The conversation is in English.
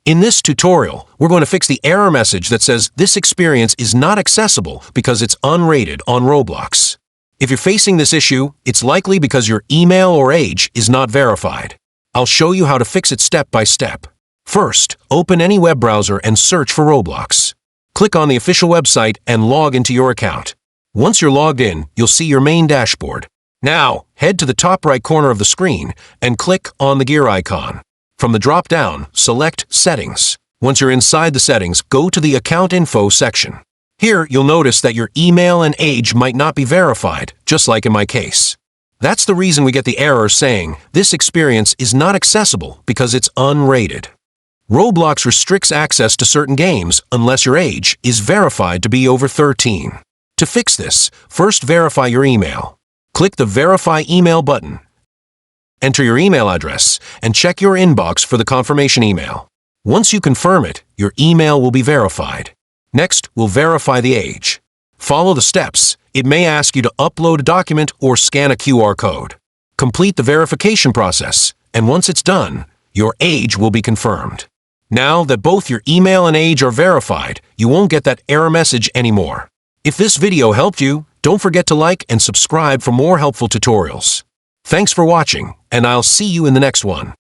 In this tutorial, we're going to fix the error message that says this experience is not accessible because it's unrated on Roblox. If you're facing this issue, it's likely because your email or age is not verified. I'll show you how to fix it step by step. First, open any web browser and search for Roblox. Click on the official website and log into your account. Once you're logged in, you'll see your main dashboard. Now, head to the top right corner of the screen and click on the gear icon. From the drop-down, select Settings. Once you're inside the settings, go to the Account Info section. Here, you'll notice that your email and age might not be verified, just like in my case. That's the reason we get the error saying, this experience is not accessible because it's unrated. Roblox restricts access to certain games unless your age is verified to be over 13. To fix this, first verify your email. Click the Verify Email button. Enter your email address and check your inbox for the confirmation email. Once you confirm it, your email will be verified. Next, we'll verify the age. Follow the steps. It may ask you to upload a document or scan a QR code. Complete the verification process, and once it's done, your age will be confirmed. Now that both your email and age are verified, you won't get that error message anymore. If this video helped you, don't forget to like and subscribe for more helpful tutorials. Thanks for watching, and I'll see you in the next one.